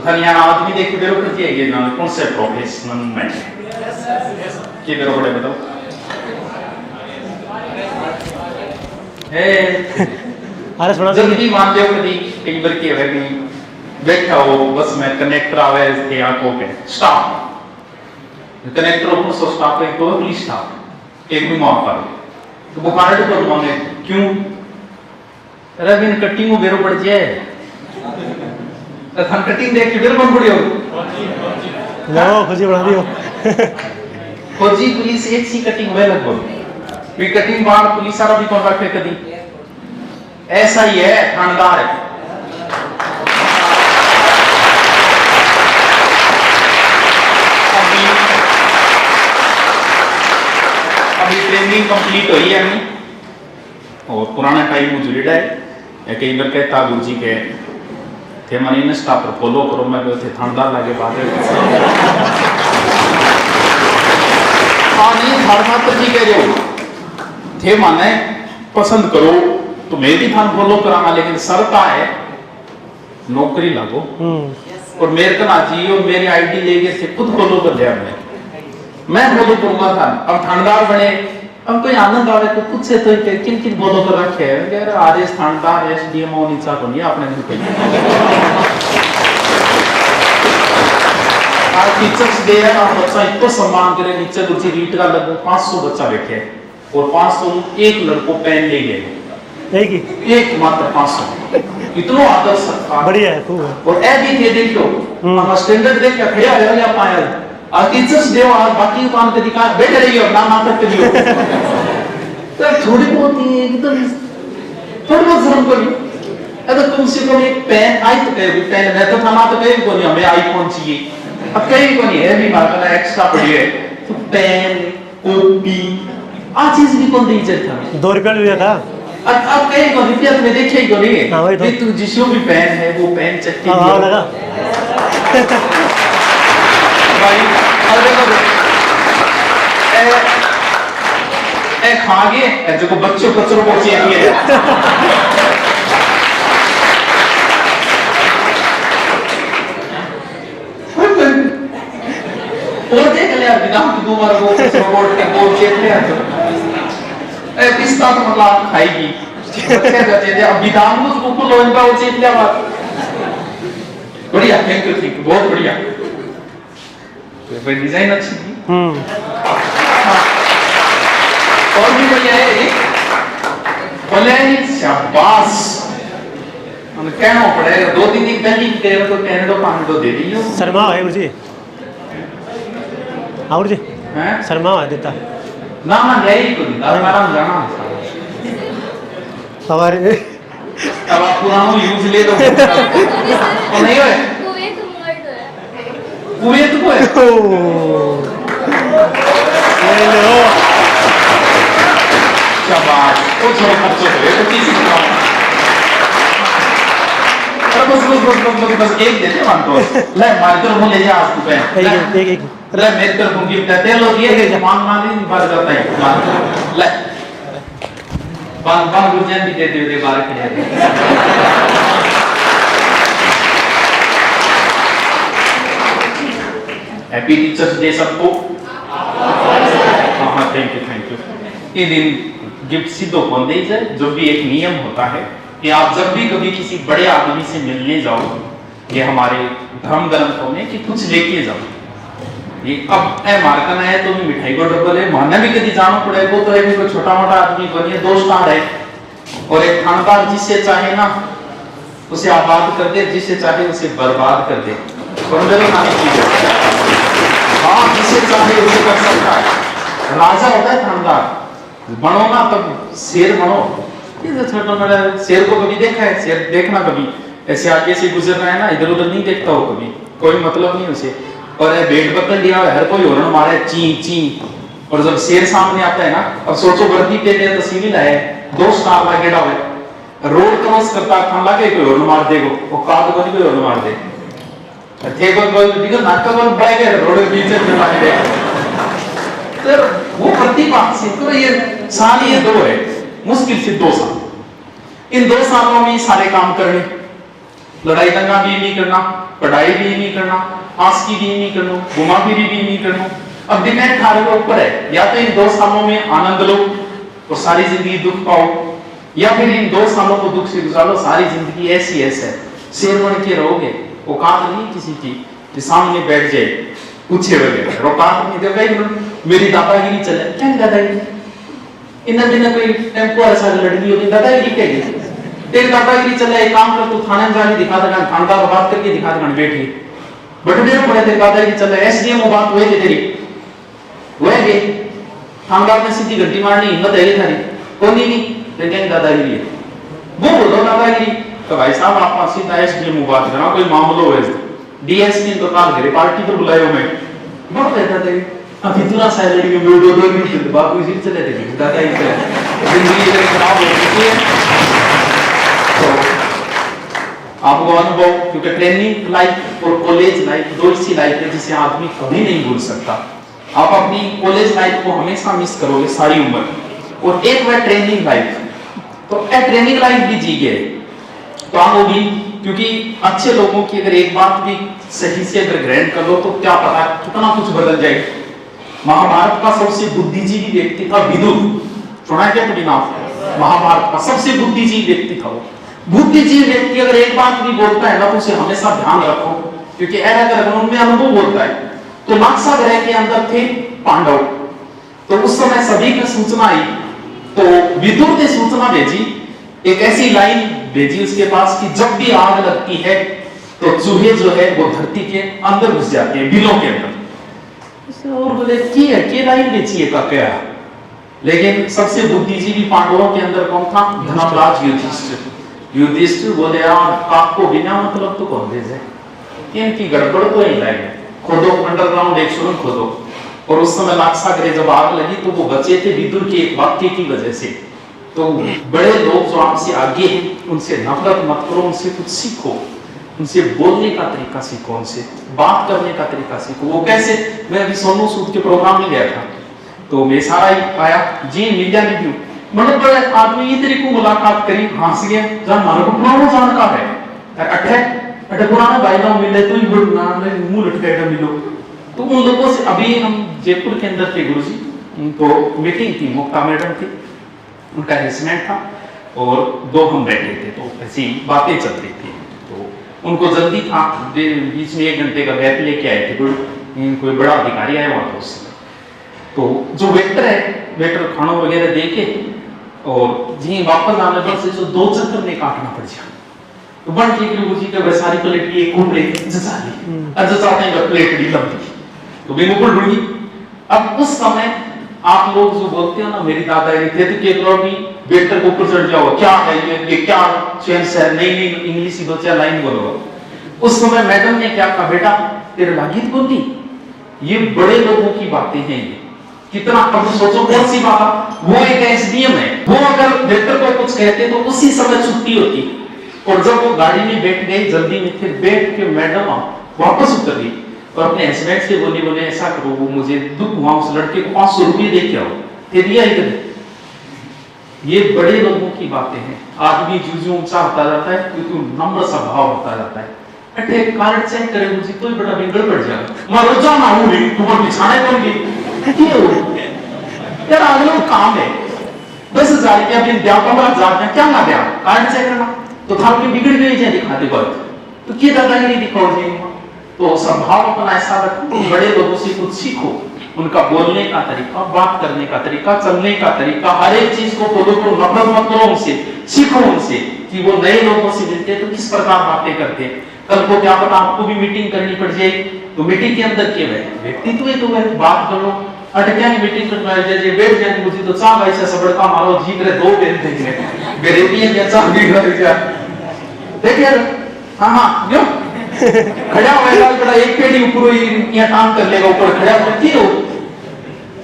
थानिया आदमी देख के बेरो करती है ये ना कौन से प्रोफेशनल में के बेरो बड़े बताओ अरे सुना जब भी मान लो कई बार की है कि बैठा हो बस में कनेक्टर आवे इसके आंखों पे स्टाफ कनेक्टर को सो स्टाफ एक तो पुलिस स्टाफ एक भी माफ कर तो बुखार तो मांगे क्यों अरे बिन कटिंग में बेरो पड़ जाए तो हम कटिंग देख के बेरो बन पड़ी हो लो खोजी बना दियो खोजी पुलिस एक सी कटिंग में लगभग वी कटिंग बार पुलिस वाला भी कौन रखे कदी ऐसा ही है थानेदार है अभी ट्रेनिंग कंप्लीट हुई है और पुराना टाइम में जुड़े है कई बार कहता गुरु जी के थे मनी ने स्टाफ पर फॉलो करो मैं थे थानेदार लागे बात हाँ नहीं थानेदार जी कह रहे हो थे माने पसंद करो तो मैं भी थान फॉलो करांगा लेकिन सरता है नौकरी लागो और मेरे का ना जी और मेरी आईडी ले गए थे खुद फॉलो कर लिया मैं फॉलो करूंगा था अब थानेदार बने अब कोई आनंद आवे तो खुद से तो किन किन फॉलो कर रखे है यार आरएस थानेदार एसडीएमओ नीचा को नहीं आपने नहीं कोई आज टीचर्स डे है आप बच्चा इतना सम्मान करे नीचे गुरुजी रीट का लगभग 500 बच्चा बैठे और 500 एक लड़को पेन ले गए एक मात्र 500 इतना आदर सत्कार बढ़िया है खूब है और ए भी थे देखो हम स्टैंडर्ड देख के खड़े आए या पाया आज टीचर्स डे और बाकी काम के दिखा बैठे रहिए और नाम नाटक करियो तो थोड़ी बहुत ही एकदम थोड़ी बहुत शर्म करियो अगर कम से कम एक पेन आई तो कहे पेन मैं तो थाना तो कहे को नहीं हमें आईफोन चाहिए अब कहीं को नहीं है भी मार्का एक्स्ट्रा पड़ी है तो पेन कॉपी आ चीज भी कौन दी जाता है 2 रुपया लिया था अब कहीं को रुपया तुम्हें देखे ही को नहीं हां वही तो तू जिसको भी पेन है वो पेन चट्टी हां लगा भाई और देखो ए खा गए जो को बच्चों कचरों को चाहिए और देख ले यार विदाम की 2 बार वो रोबोट के बोल चेक ले आ ए पिस्ता तो मतलब खाएगी बच्चे बच्चे दे अब विदाम को को लोन का वो चेक ले बात बढ़िया थैंक यू बहुत बढ़िया ये डिजाइन अच्छी थी और भी बढ़िया है ये बोले शाबाश हम कहना पड़ेगा 2-3 दिन पहले ही तेरे को कैनेडा पानी तो दे दियो शर्मा है गुरुजी और जी हैं शर्मा है देता ना ना यही को नहीं आराम जाना हमारे अब आप पुराना यूज ले लो और नहीं होए कुवैत को है ले लो शाबाश वो छोड़ खर्चो करे तो किसी को बस एक देते मान तो ले मार कर वो ले जा आज तू पे एक ले मेरे कर मुंगी कहते हैं लोग ये कि मान नहीं बात करता है ले बाल गुरजन भी देते हुए बाहर खड़े हैप्पी टीचर्स डे सबको हाँ थैंक यू ये दिन गिफ्ट सीधो कौन दे जाए जो भी एक नियम होता है कि आप जब भी कभी किसी बड़े आदमी से मिलने जाओ ये हमारे धर्म ग्रंथों में कि कुछ लेके जाओ ये अब ए मार्कन है तो मिठाई को डबल है मानना भी कभी जाना पड़ेगा तो है भी कोई छोटा मोटा आदमी बनिए 2 स्टार है और एक थानेदार जिसे चाहे ना उसे आबाद कर दे जिसे चाहे उसे बर्बाद कर दे हाँ जिसे चाहे उसे कर सकता है राजा होता है थानेदार बनो ना तब शेर बनो छोटा मोटा शेर को कभी देखा है शेर देखना कभी ऐसे आगे से गुजर रहा है ना इधर उधर नहीं देखता हो कभी कोई मतलब नहीं उसे और भेड़ पकड़ लिया हर कोई हॉर्न मारे ची ची और जब शेर सामने आता है ना अब सोचो वर्दी पे तो सिविल है 2 स्टार लागेड़ा हुए रोड क्रॉस करता था लागे कोई हॉर्न मार देगो वो काद को नहीं कोई हॉर्न मार दे थे कोई बिगर नाका बोल पड़े गए रोड के बीच में मार दे तो वो प्रतिभा से तो ये साल ये 2 है मुश्किल से 2 साल इन 2 सालों में सारे काम करने लड़ाई दंगा भी नहीं करना, पढ़ाई भी नहीं करना, आंसकी भी नहीं करना, घुमा फिरी भी नहीं करना। अब डिपेंड थारे के ऊपर है, या तो इन 2 सालों में आनंद लो और सारी जिंदगी दुख पाओ, या फिर इन 2 सालों को दुख से गुजारो, सारी जिंदगी ऐसी ऐसे है, शेर बन के रहोगे। औकात नहीं किसी की कि सामने बैठ जाए पूछे वगैरह, औकात नहीं दे भाई मेरी दादागिरी चले, क्या दादागिरी इन दिन कोई टेम्पो ऐसा लड़की होगी दादागिरी क्या है? तेरी दादागिरी चले, एक काम कर तू थाने में जाके दिखा देगा, थानेदार बात करके दिखा देगा बैठी बट देर पड़े तेरी दादागिरी चले, एसडीएम वो बात हुए तेरी वह गई थानेदार ने सीधी घंटी मारनी हिम्मत है थारी को नहीं लेकिन दादागिरी है वो बोलो दादागिरी। तो भाई साहब आप सीधा एसडीएम बात करना, कोई मामलो है डीएसपी तो काल घरे पार्टी पर बुलायो मैं बहुत कहता थे अब इतना सैलरी में 2 मिनट बापू जी चले थे दादागिरी चले जिंदगी खराब हो चुकी है। तो आपको अनुभव, क्योंकि ट्रेनिंग लाइफ और कॉलेज लाइफ 2 ऐसी लाइफ है जिसे आदमी कभी नहीं भूल सकता। आप अपनी कॉलेज लाइफ को हमेशा मिस करोगे सारी उम्र, और एक बार ट्रेनिंग लाइफ, तो ट्रेनिंग लाइफ भी जी गए तो आप होगी, क्योंकि अच्छे लोगों की अगर एक बात भी सही से अगर ग्रहण कर लो तो क्या पता कितना कुछ बदल जाए। महाभारत का सबसे बुद्धिजीवी व्यक्ति था विदुर, सुना क्या कभी नाम? महाभारत का सबसे बुद्धिजीवी व्यक्ति था वो। बुद्धिजीवी व्यक्ति अगर एक बात भी बोलता है ना तो उसे हमेशा ध्यान रखो, क्योंकि ऐसा उनमें अनुभव बोलता है। तो नाक्सा ग्रह के अंदर थे पांडव, तो उस समय सभी की सूचना आई, तो विदुर ने सूचना भेजी, एक ऐसी लाइन भेजी उसके पास कि जब भी आग लगती है तो चूहे जो है वो धरती के अंदर घुस जाते हैं, बिलों के अंदर। और बोले की लाइन भेजी है का क्या? लेकिन सबसे बुद्धिजीवी पांडवों के अंदर कौन था? धर्मराज युधिष्ठिर। युधिष्ठिर बोले यार काक को बिना मतलब तो कौन दे जाए, इनकी गड़बड़ तो ही लाइन खोदो, अंडरग्राउंड एक सुरंग खोदो। और उस समय नाक्सा ग्रह जब आग लगी तो वो बचे थे विदुर के एक वाक्य की वजह से। तो बड़े लोग जो आपसे आगे हैं उनसे नफरत मत करो, उनसे कुछ सीखो, उनसे बोलने का तरीका सीखो, उनसे बात करने का तरीका सीखो। वो कैसे? मैं अभी सोनू सूद के प्रोग्राम में गया था, तो मैं सारा ही आया जी मीडिया रिव्यू, मतलब बड़े आदमी ये तरीके मुलाकात करी, हंस गया, जब मानो को पुराना जानकार है अठे पुराना भाई ना मिले तो मुंह लटकाएगा मिलो। तो उन लोगों से अभी हम जयपुर के अंदर थे गुरुजी, तो मीटिंग थी, मुक्ता मैडम थी, उनका हेसमेंट था और 2 हम बैठे थे, तो ऐसी बातें चल रही थी। तो उनको जल्दी था, बीच में 1 घंटे का गैप लेके आए थे, कोई बड़ा अधिकारी आया हुआ था उससे। तो जो वेटर है, वेटर खाना वगैरह दे के और जी वापस आने पर से जो 2 चक्कर में काटना पड़ जाए, तो बन ठीक गुरुजी का सारी प्लेट की एक प्लेट जसा ली, जसाते हैं प्लेट डी लंबी, तो बिल्कुल ढूंढी। अब उस समय आप लोग जो बोलते हो ना मेरी दादागिरी थे, तो के भी वेटर को ऊपर चढ़ जाओ, क्या है ये क्या चेंज है, नहीं इंग्लिश ही 2-4 लाइन बोलो। उस समय मैडम ने क्या कहा, बेटा तेरे लागित को नहीं, ये बड़े लोगों की बातें हैं, ये कितना कब सोचो कौन सी बात। वो एक एसडीएम है, वो अगर वेटर को कुछ कहते तो उसी समय छुट्टी होती, और जब वो गाड़ी में बैठ गई जल्दी में, फिर बैठ के मैडम वापस उतर गई और अपने हस्बैंड से बोले ऐसा करो, वो मुझे दुख हुआ, उस लड़के को 500 रुपये दे के आओ, दे दिया इधर। ये बड़े लोगों की बातें हैं। आदमी जूझू ऊंचा होता जाता है क्योंकि नम्र स्वभाव होता जाता है। अटे कार्ड चेक करे मुझे तो बड़ा बिगड़ पड़ जाएगा, मैं रोजा ना हूं भी तुम्हारे बिछाने पर भी क्यों यार, अगला काम है 10,000 के अपने दिया 15,000 में क्या ना दिया, कार्ड चेक करना तो था कि बिगड़ गई जाए दिखाते वक्त, तो क्या दादागिरी दिखाओ जी। तो स्वभाव अपना ऐसा रखो, बड़े लोगों से कुछ सीखो, उनका बोलने का तरीका, बात करने का तरीका, चलने का तरीका, हर एक चीज को फॉलो करो, नफरत मत करो उनसे, सीखो उनसे कि वो नए लोगों से मिलते हैं तो किस प्रकार बातें करते हैं। कल को क्या पता आपको भी मीटिंग करनी पड़ जाए, तो मीटिंग के अंदर क्या है, व्यक्तित्व है, तो है बात कर लो। अटकिया की मीटिंग करना है, बैठ जाने मुझे तो चाह भाई से सबड़का मारो जीत रहे 2 बेल देंगे गरीबी है क्या चाह भी कर जा देखिए। हाँ क्यों खड़ा होएगा बड़ा एक पेड़ी ऊपर ही टांग कर लेगा, ऊपर खड़ा होकर हो।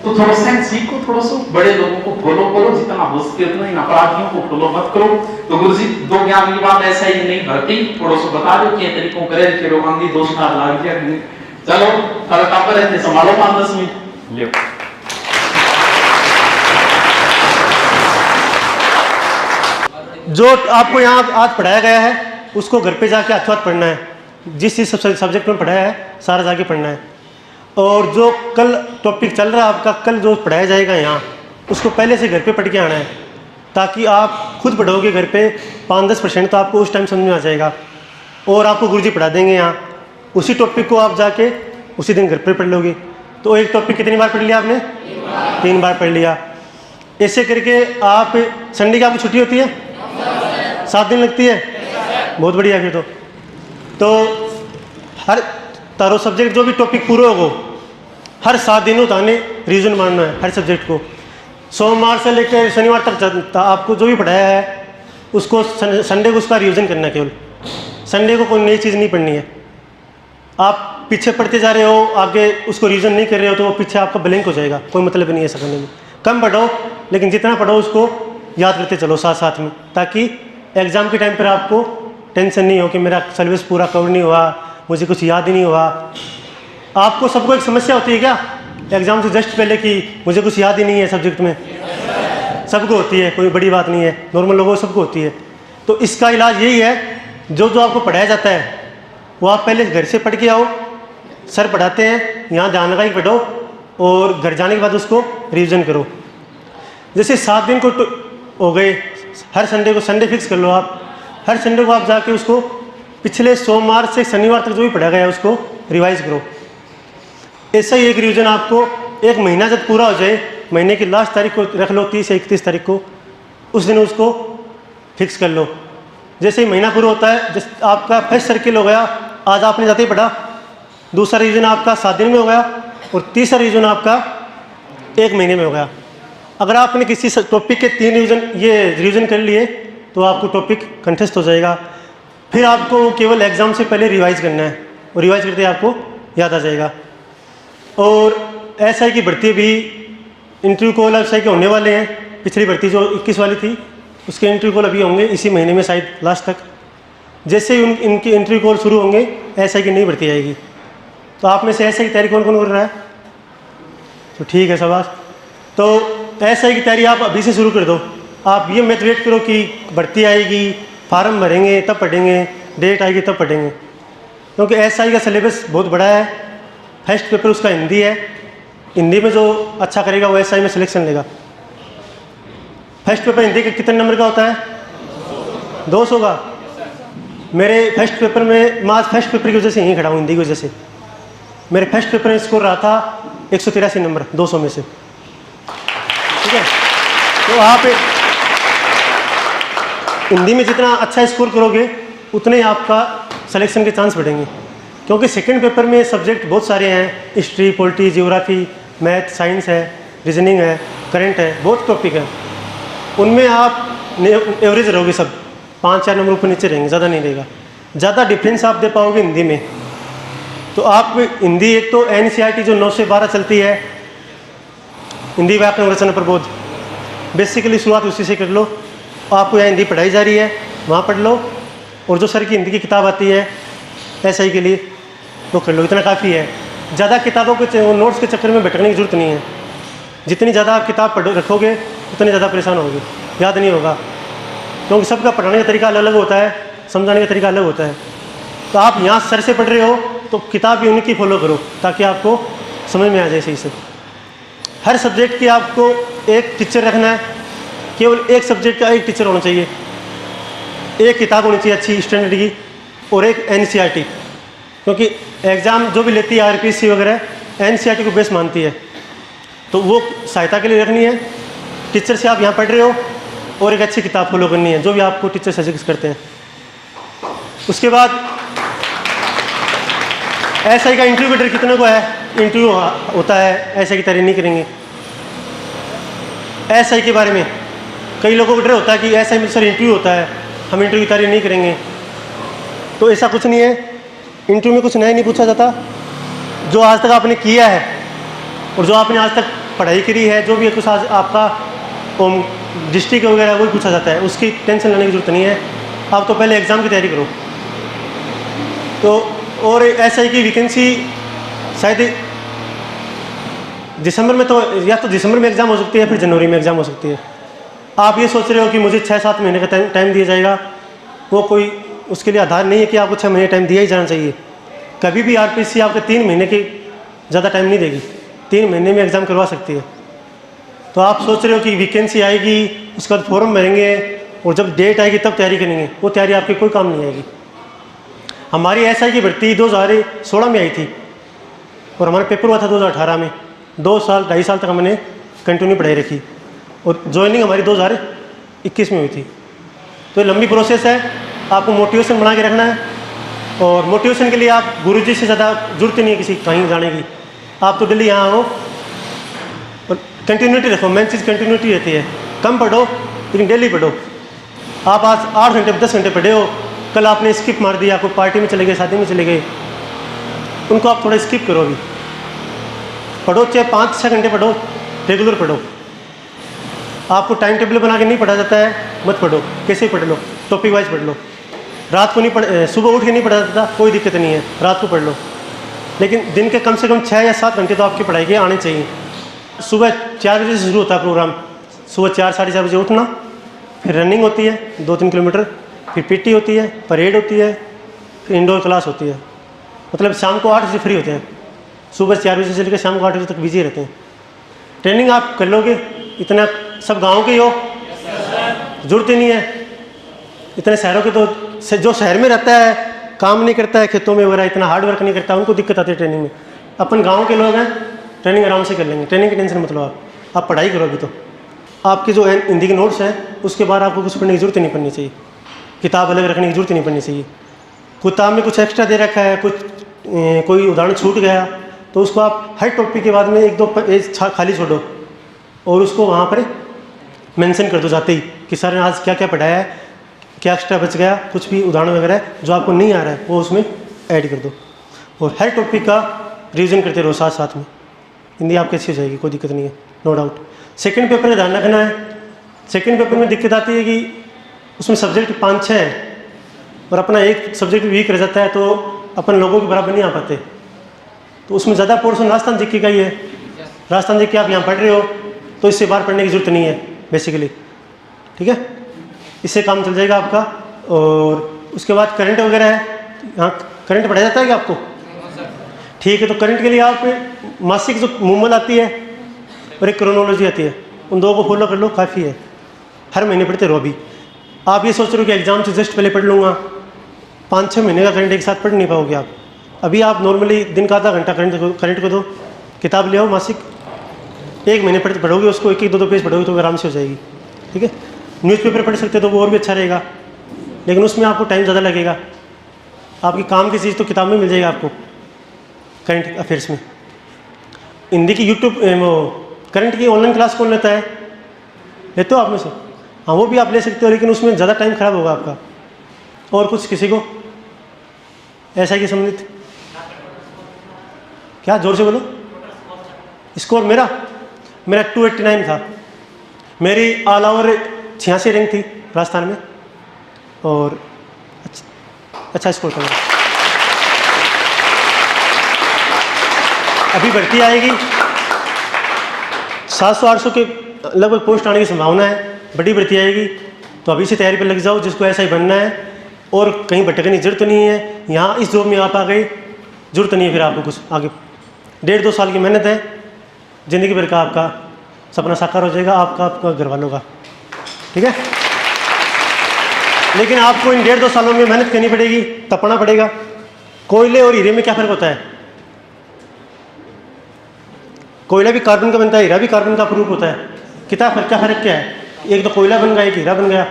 तो थोड़ा सा सीखो, थोड़ा सा बड़े लोगों को फॉलो करो, जितना हो सके उतना, इन अपराधियों को फॉलो मत करो। तो गुरुजी 2 ज्ञान की बात ऐसा ही नहीं भरती, थोड़ा सा बता दो कि तरीकों करे के रोगांगी दोस्त ना लाग गया। चलो थोड़ा कापर रहते संभालो 5-10 मिनट ले। जो आपको यहाँ आज पढ़ाया गया है उसको घर पे जाके हाथों हाथ पढ़ना है। जिस जिस सब्जेक्ट में पढ़ाया है सारा जाके पढ़ना है। और जो कल टॉपिक चल रहा है आपका, कल जो पढ़ाया जाएगा यहाँ, उसको पहले से घर पे पढ़ के आना है, ताकि आप खुद पढ़ोगे घर पे 5-10% तो आपको उस टाइम समझ में आ जाएगा। और आपको गुरुजी पढ़ा देंगे यहाँ, उसी टॉपिक को आप जाके उसी दिन घर पे पढ़ लोगे। तो एक टॉपिक कितनी बार पढ़ लिया आपने? 3 बार पढ़ लिया। ऐसे करके आप संडे की आपकी छुट्टी होती है, 7 दिन लगती है, बहुत बढ़िया। फिर तो हर तारो सब्जेक्ट जो भी टॉपिक पूरे होगो, हर 7 दिनों ताने रिविजन मारना है हर सब्जेक्ट को। सोमवार से लेकर शनिवार तक आपको जो भी पढ़ाया है उसको संडे को उसका रिविजन करना है। केवल संडे को कोई नई चीज़ नहीं पढ़नी है। आप पीछे पढ़ते जा रहे हो, आगे उसको रिविजन नहीं कर रहे हो, तो वो पीछे आपका ब्लैंक हो जाएगा, कोई मतलब नहीं है ऐसा करने में। कम पढ़ो, लेकिन जितना पढ़ो उसको याद करते चलो साथ साथ में, ताकि एग्ज़ाम के टाइम पर आपको टेंशन नहीं हो कि मेरा सिलेबस पूरा कवर नहीं हुआ, मुझे कुछ याद ही नहीं हुआ। आपको सबको एक समस्या होती है क्या एग्ज़ाम से जस्ट पहले कि मुझे कुछ याद ही नहीं है सब्जेक्ट में? सबको होती है, कोई बड़ी बात नहीं है, नॉर्मल लोगों को सबको होती है। तो इसका इलाज यही है, जो जो आपको पढ़ाया जाता है वो आप पहले घर से पढ़ के आओ। सर पढ़ाते हैं, यहाँ ध्यान लगा के पढ़ो, और घर जाने के बाद उसको रिवीजन करो। जैसे 7 दिन को हो गए, हर संडे को संडे फिक्स कर लो आप। हर संडे को आप जाके उसको पिछले सोमवार से शनिवार तक जो भी पढ़ा गया है उसको रिवाइज करो। ऐसा ही एक रिवीजन आपको 1 महीना जब पूरा हो जाए, महीने की लास्ट तारीख को रख लो, 30 या 31 तारीख को, उस दिन उसको फिक्स कर लो। जैसे ही महीना पूरा होता है, जैसे आपका फर्स्ट सर्किल हो गया, आज आपने जाते ही पढ़ा, दूसरा रिवीजन आपका 7 दिन में हो गया, और तीसरा रिवीजन आपका 1 महीने में हो गया। अगर आपने किसी टॉपिक के 3 रिवीजन कर लिए तो आपको टॉपिक कंठस्थ हो जाएगा। फिर आपको केवल एग्ज़ाम से पहले रिवाइज करना है, और रिवाइज करते आपको याद आ जाएगा। और एसआई की भर्ती भी इंटरव्यू कॉल एसआई के होने वाले हैं। पिछली भर्ती जो 21 वाली थी उसके इंटरव्यू कॉल अभी होंगे इसी महीने में, शायद लास्ट तक। जैसे ही इनके इंटरव्यू कॉल शुरू होंगे, एसआई की नई भर्ती आएगी। तो आप में से एसआई की तैयारी कौन कौन कर रहा है? तो ठीक है, शाबाश। तो एसआई की तैयारी आप अभी से शुरू कर दो। आप ये मत वेट करो कि भर्ती आएगी, फार्म भरेंगे तब पढ़ेंगे, डेट आएगी तब पढ़ेंगे, क्योंकि एसआई का सिलेबस बहुत बड़ा है। फर्स्ट पेपर उसका हिंदी है, हिंदी में जो अच्छा करेगा वो एसआई में सिलेक्शन लेगा। फर्स्ट पेपर हिंदी के कितने नंबर का होता है? 200 का। मेरे फर्स्ट पेपर में, मैं आज फर्स्ट पेपर की वजह से यहीं खड़ा हूँ, हिंदी की वजह से। मेरे फर्स्ट पेपर में स्कोर रहा था 183 नंबर 200 में से, ठीक है। तो आप हिंदी में जितना अच्छा स्कोर करोगे उतने ही आपका सिलेक्शन के चांस बढ़ेंगे, क्योंकि सेकंड पेपर में सब्जेक्ट बहुत सारे हैं। History, polity, geography, math, science है, रीजनिंग है, करंट है, बहुत टॉपिक है। उनमें आप एवरेज रहोगे, सब 5-4 नंबर ऊपर नीचे रहेंगे, ज़्यादा नहीं रहेगा। ज़्यादा डिफरेंस आप दे पाओगे हिंदी में। तो आप हिंदी, एक तो एनसीईआरटी जो 9 से 12 चलती है, हिंदी व्याकरण रचना प्रबोध, बेसिकली शुरुआत उसी से कर लो। आपको यहाँ हिंदी पढ़ाई जा रही है, वहाँ पढ़ लो। और जो सर की हिंदी की किताब आती है एसआई के लिए, वो कर लो, इतना काफ़ी है। ज़्यादा किताबों के नोट्स के चक्कर में भटकने की जरूरत नहीं है। जितनी ज़्यादा आप किताब पढ़ रखोगे उतनी ज़्यादा परेशान होगे, याद नहीं होगा, क्योंकि सबका पढ़ाने का तरीका अलग अलग होता है, समझाने का तरीका अलग होता है। तो आप यहाँ सर से पढ़ रहे हो तो किताब भी उन्हीं की फॉलो करो, ताकि आपको समझ में आ जाए सही से। हर सब्जेक्ट की आपको एक टीचर रखना है, केवल एक सब्जेक्ट का एक टीचर होना चाहिए। एक किताब होनी चाहिए अच्छी स्टैंडर्ड की, और एक एनसीईआरटी, क्योंकि एग्ज़ाम जो भी लेती है आरपीएससी वगैरह एनसीईआरटी को बेस मानती है, तो वो सहायता के लिए रखनी है। टीचर से आप यहाँ पढ़ रहे हो, और एक अच्छी किताब फॉलो करनी है जो भी आपको टीचर सजेस्ट करते हैं। उसके बाद एसआई का इंटरव्यू बेटर कितने को है? इंटरव्यू होता है, एसआई की तैयारी नहीं करेंगे। एसआई के बारे में कई लोगों को डर होता है कि एसआई में सर इंटरव्यू होता है, हम इंटरव्यू की तैयारी नहीं करेंगे। तो ऐसा कुछ नहीं है, इंटरव्यू में कुछ नया नहीं पूछा जाता। जो आज तक आपने किया है और जो आपने आज तक पढ़ाई करी है, जो भी कुछ आज आपका डिस्ट्रिक्ट वगैरह वही पूछा जाता है, उसकी टेंशन लेने की जरूरत नहीं है। आप तो पहले एग्ज़ाम की तैयारी करो। तो और एसआई की वैकेंसी शायद दिसंबर में, तो या तो दिसंबर में एग्ज़ाम हो सकती है, फिर जनवरी में एग्ज़ाम हो सकती है। आप ये सोच रहे हो कि मुझे 6-7 महीने का टाइम दिया जाएगा, वो कोई उसके लिए आधार नहीं है कि आपको 6 महीने टाइम दिया ही जाना चाहिए। कभी भी आरपीसी आपको 3 महीने के ज़्यादा टाइम नहीं देगी, 3 महीने में एग्ज़ाम करवा सकती है। तो आप सोच रहे हो कि वैकेंसी आएगी, उसके बाद फॉर्म भरेंगे और जब डेट आएगी तब तैयारी करेंगे, वो तैयारी आपकी कोई काम नहीं आएगी। हमारी SI की भर्ती 2016 में आई थी और हमारा पेपर हुआ था 2018 में। 2-2.5 साल तक हमने कंटिन्यू पढ़ाई रखी और ज्वाइनिंग हमारी 2021 में हुई थी। तो ये लंबी प्रोसेस है, आपको मोटिवेशन बना के रखना है। और मोटिवेशन के लिए आप गुरुजी से ज़्यादा जरूरत नहीं है किसी कहीं जाने की। आप तो डेली यहाँ हो और कंटिन्यूटी रखो। मेन चीज़ कंटिन्यूटी रहती है। कम पढ़ो लेकिन डेली पढ़ो। आप आज 8 घंटे 10 घंटे पढ़े हो, कल आपने स्किप मार दिया, कोई पार्टी में चले गए, शादी में चले गए, उनको आप थोड़ा स्किप करो। अभी पढ़ो, चाहे 5-6 घंटे पढ़ो, रेगुलर पढ़ो। आपको टाइम टेबल बना के नहीं पढ़ा जाता है, मत पढ़ो, कैसे पढ़ लो, टॉपिक वाइज पढ़ लो। रात को नहीं पढ़, सुबह उठ के नहीं पढ़ा जाता, कोई दिक्कत नहीं है, रात को पढ़ लो। लेकिन दिन के कम से कम 6 या 7 घंटे तो आपकी पढ़ाई के आने चाहिए। सुबह 4 बजे से शुरू होता है प्रोग्राम। सुबह 4-4:30 बजे उठना, फिर रनिंग होती है 2-3 किलोमीटर, फिर PT होती है, परेड होती है, फिर इंडोर क्लास होती है। मतलब शाम को 8 बजे फ्री होते हैं, सुबह 4 बजे से लेकर शाम को 8 बजे तक बिजी रहते हैं। ट्रेनिंग आप कर लोगे, इतना सब गांव के ही हो, जरूरत ही नहीं है। इतने शहरों के तो जो शहर में रहता है, काम नहीं करता है खेतों में वगैरह, इतना हार्ड वर्क नहीं करता, उनको दिक्कत आती है ट्रेनिंग में। अपन गांव के लोग हैं, ट्रेनिंग आराम से कर लेंगे, ट्रेनिंग की टेंशन मत लो। आप पढ़ाई करो। अभी तो आपके जो हिंदी के नोट्स हैं, उसके बाद आपको कुछ पढ़ने की जरूरत ही नहीं पड़नी चाहिए, किताब अलग रखने की जरूरत ही नहीं पड़नी चाहिए। किताब में कुछ एक्स्ट्रा दे रखा है, कुछ कोई उदाहरण छूट गया, तो उसको आप हर टॉपिक के बाद में 1-2 पेज खाली छोड़ो और उसको वहाँ पर मेंशन कर दो जाते ही कि सर ने आज क्या क्या पढ़ाया है, क्या एक्स्ट्रा बच गया, कुछ भी उदाहरण वगैरह जो आपको नहीं आ रहा है वो उसमें ऐड कर दो। और हर टॉपिक का रिवीजन करते रहो साथ साथ में। हिंदी आपकी अच्छी हो जाएगी, कोई दिक्कत नहीं है, नो डाउट। सेकंड पेपर का ध्यान रखना है। सेकंड पेपर में दिक्कत आती है कि उसमें सब्जेक्ट 5-6 है और अपना एक सब्जेक्ट वीक रह जाता है, तो अपन लोगों के बराबर नहीं आ पाते। तो उसमें ज़्यादा पोर्शन राजस्थान जीके का ही है। राजस्थान जीके आप यहाँ पढ़ रहे हो तो इससे बाहर पढ़ने की जरूरत नहीं है बेसिकली, ठीक है, इससे काम चल जाएगा आपका। और उसके बाद करंट वगैरह है, यहाँ करंट पढ़ाया जाता है क्या आपको? ठीक है, तो करंट के लिए आप मासिक जो मूवमेंट आती है और एक क्रोनोलॉजी आती है, उन दो को फॉलो कर लो, काफ़ी है। हर महीने पढ़ते रहो। अभी आप ये सोच रहे हो कि एग्जाम से जस्ट पहले पढ़ लूँगा, 5-6 महीने का करंट एक साथ पढ़ नहीं पाओगे आप। अभी आप नॉर्मली दिन का आधा घंटा करंट को दो, किताब ले आओ मासिक, 1 महीने पढ़ोगे उसको, 1-2 पेज पढ़ोगे तो आराम से हो जाएगी, ठीक है। न्यूज़पेपर पढ़ सकते हो तो वो और भी अच्छा रहेगा, लेकिन उसमें आपको टाइम ज़्यादा लगेगा। आपकी काम की चीज़ तो किताब में मिल जाएगा आपको, करंट अफेयर्स में। हिंदी की यूट्यूब वो करंट की ऑनलाइन क्लास कौन लेता है? लेते हो आप में से? हाँ, वो भी आप ले सकते हो, लेकिन उसमें ज़्यादा टाइम खराब होगा आपका। और कुछ किसी को ऐसा ही संबंधित? क्या, जोर से बोलो। स्कोर मेरा 289 था। मेरी ऑल ओवर 86 रैंक थी राजस्थान में, और अच्छा स्कोर था। अभी भर्ती आएगी, 700-800 के लगभग पोस्ट आने की संभावना है। बड़ी भर्ती आएगी, तो अभी से तैयारी पर लग जाओ, जिसको ऐसा ही बनना है। और कहीं भटकने की जरूरत नहीं है, यहाँ इस जॉब में आप आ गए, जरूरत नहीं है फिर आपको कुछ आगे। 1.5-2 साल की मेहनत है, ज़िंदगी भर का आपका सपना साकार हो जाएगा, आपका घर वालों का, ठीक है। लेकिन आपको इन 1.5-2 सालों में मेहनत करनी पड़ेगी, तपना पड़ेगा। कोयले और हीरे में क्या फ़र्क होता है? कोयला भी कार्बन का बनता है, हीरा भी कार्बन का प्रूफ होता है। क्या फ़र्क क्या है? एक तो कोयला बन गया, एक हीरा बन गया,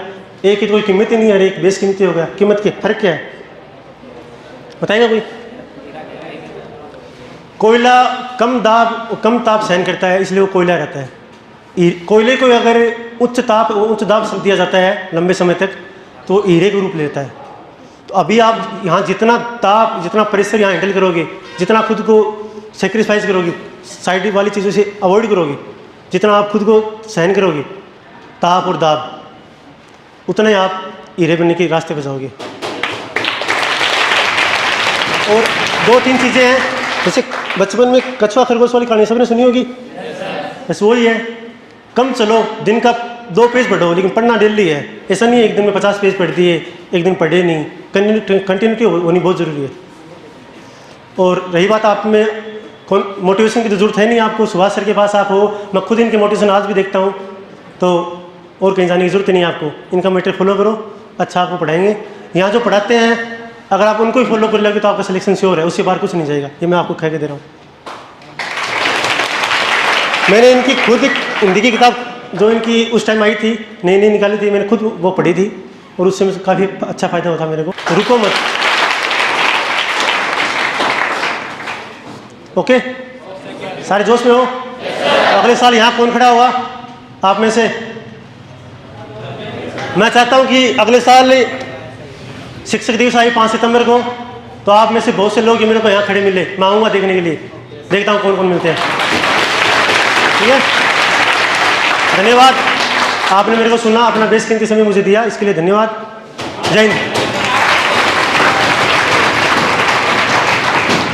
एक की तो कोई कीमत ही नहीं है, एक बेस कीमती हो गया। कीमत के फ़र्क क्या है बताएगा कोई? कोयला कम ताप सहन करता है, इसलिए वो कोयला रहता है। कोयले को अगर उच्च दाब दिया जाता है लंबे समय तक, तो हीरे का रूप लेता है। तो अभी आप यहाँ जितना प्रेशर यहाँ हैंडल करोगे, जितना खुद को सेक्रीफाइस करोगे, साइड वाली चीज़ों से अवॉइड करोगे, जितना आप खुद को सहन करोगे ताप और दाब, उतना ही आप हीरे बनने के रास्ते पर जाओगे। और 2-3 चीज़ें हैं, जैसे बचपन में कछुआ खरगोश वाली कहानी सबने सुनी होगी, बस वही है। कम चलो, दिन का 2 पेज पढ़ो, लेकिन पढ़ना डेली है। ऐसा नहीं है एक दिन में 50 पेज पढ़ दिए, एक दिन पढ़े नहीं, कंटिन्यूटी होनी बहुत ज़रूरी है। और रही बात आप में मोटिवेशन की तो ज़रूरत है नहीं आपको, सुभाष सर के पास आप हो, मैं खुद इनके मोटिवेशन आज भी देखता हूँ, तो और कहीं जाने की ज़रूरत नहीं है आपको। इनका मैटर फॉलो करो, अच्छा आपको पढ़ाएंगे। यहाँ जो पढ़ाते हैं अगर आप उनको ही फॉलो कर लोगे तो आपका सिलेक्शन श्योर है, उससे बाहर कुछ नहीं जाएगा, ये मैं आपको कह के दे रहा हूँ। मैंने इनकी खुद एक हिंदी की किताब जो इनकी उस टाइम आई थी, नई नई निकाली थी, मैंने खुद वो पढ़ी थी और उससे मुझे काफ़ी अच्छा फ़ायदा होता मेरे को। रुको मत, ओके? सारे जोश में हो? तो अगले साल यहाँ कौन खड़ा होगा आप में से? मैं चाहता हूँ कि अगले साल शिक्षक दिवस आई 5 सितंबर को, तो आप में से बहुत से लोग मेरे को यहाँ खड़े मिले, मैं आऊँगा देखने के लिए, देखता हूँ कौन कौन मिलते हैं। ठीक है, धन्यवाद, आपने मेरे को सुना, अपना बेशकीमती समय मुझे दिया, इसके लिए धन्यवाद। जय हिंद।